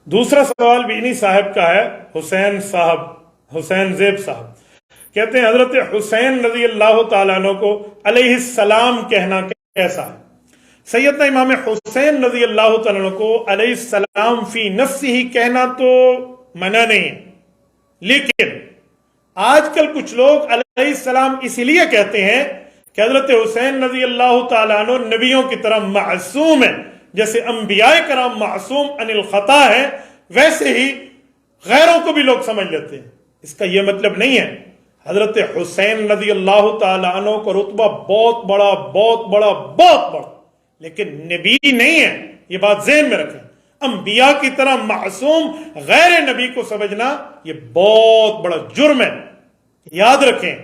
دوسرا سوال بھی انہی صاحب کا ہے، حسین زیب صاحب کہتے ہیں حضرت حسین رضی اللہ تعالیٰ عنہ کو علیہ السلام کہنا کیسا ہے؟ سیدنا امام حسین رضی اللہ تعالیٰ عنہ کو علیہ السلام فی نفسہ ہی کہنا تو منع نہیں ہے، لیکن آج کل کچھ لوگ علیہ السلام اسی لیے کہتے ہیں کہ حضرت حسین رضی اللہ تعالیٰ عنہ نبیوں کی طرح معصوم ہے، جیسے انبیاء کرام معصوم عن الخطا ہے، ویسے ہی غیروں کو بھی لوگ سمجھ لیتے ہیں۔ اس کا یہ مطلب نہیں ہے۔ حضرت حسین رضی اللہ تعالیٰ عنہ کا رتبہ بہت بڑا، لیکن نبی نہیں ہے، یہ بات ذہن میں رکھیں۔ انبیاء کی طرح معصوم غیر نبی کو سمجھنا یہ بہت بڑا جرم ہے۔ یاد رکھیں،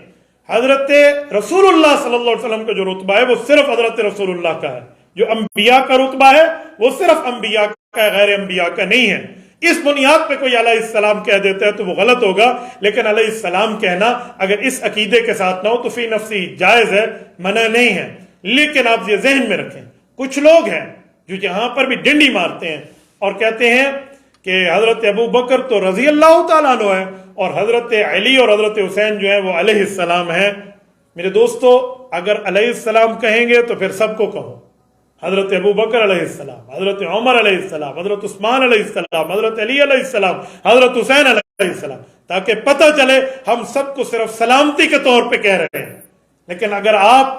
حضرت رسول اللہ صلی اللہ علیہ وسلم کا جو رتبہ ہے وہ صرف حضرت رسول اللہ کا ہے، جو انبیاء کا رتبہ ہے وہ صرف انبیاء کا ہے، غیر انبیاء کا نہیں ہے۔ اس بنیاد پہ کوئی علیہ السلام کہہ دیتا ہے تو وہ غلط ہوگا، لیکن علیہ السلام کہنا اگر اس عقیدے کے ساتھ نہ ہو تو فی نفسی جائز ہے، منع نہیں ہے۔ لیکن آپ یہ ذہن میں رکھیں، کچھ لوگ ہیں جو یہاں پر بھی ڈنڈی مارتے ہیں اور کہتے ہیں کہ حضرت ابو بکر تو رضی اللہ تعالیٰ عنہ ہے اور حضرت علی اور حضرت حسین جو ہیں وہ علیہ السلام ہیں۔ میرے دوستو، اگر علیہ السلام کہیں گے تو پھر سب کو کہو، حضرت ابو بکر علیہ السلام، حضرت عمر علیہ السلام، حضرت عثمان علیہ السلام، حضرت علی علیہ السلام، حضرت حسین علیہ السلام، تاکہ پتہ چلے ہم سب کو صرف سلامتی کے طور پہ کہہ رہے ہیں۔ لیکن اگر آپ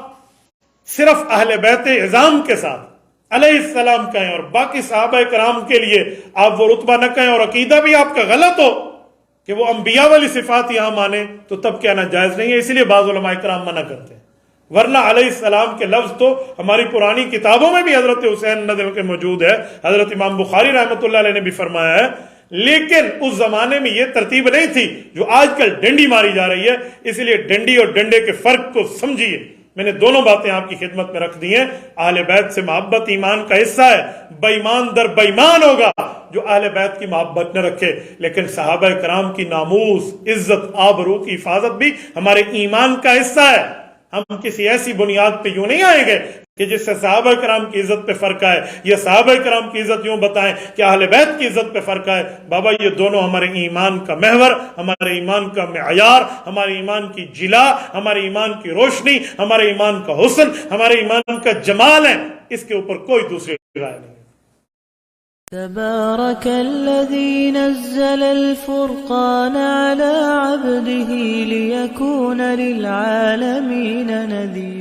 صرف اہل بیت اعظام کے ساتھ علیہ السلام کہیں اور باقی صحابہ کرام کے لیے آپ وہ رتبہ نہ کہیں اور عقیدہ بھی آپ کا غلط ہو کہ وہ انبیاء والی صفات یہاں مانیں، تو تب کہنا جائز نہیں ہے۔ اسی لیے بعض علماء کرام منع کرتے ہیں، ورنہ علیہ السلام کے لفظ تو ہماری پرانی کتابوں میں بھی حضرت حسین رضی اللہ کے موجود ہے، حضرت امام بخاری رحمۃ اللہ علیہ نے بھی فرمایا ہے۔ لیکن اس زمانے میں یہ ترتیب نہیں تھی جو آج کل ڈنڈی ماری جا رہی ہے، اس لیے ڈنڈی اور ڈنڈے کے فرق کو سمجھیے۔ میں نے دونوں باتیں آپ کی خدمت میں رکھ دی ہیں۔ اہل بیت سے محبت ایمان کا حصہ ہے، بے ایمان در بے ایمان ہوگا جو اہل بیت کی محبت نہ رکھے، لیکن صحابہ کرام کی ناموس، عزت، آبرو کی حفاظت بھی ہمارے ایمان کا حصہ ہے۔ ہم کسی ایسی بنیاد پہ یوں نہیں آئیں گے کہ جس سے صحابہ کرام کی عزت پہ فرق آئے، یا صحابہ کرام کی عزت یوں بتائیں کہ اہل بیت کی عزت پہ فرق آئے۔ بابا یہ دونوں ہمارے ایمان کا محور، ہمارے ایمان کا معیار، ہمارے ایمان کی جلا، ہمارے ایمان کی روشنی، ہمارے ایمان کا حسن، ہمارے ایمان کا جمال ہے۔ اس کے اوپر کوئی دوسری رائے نہیں۔ تبارك الذي نزل الفرقان على عبده ليكون للعالمين نذيرا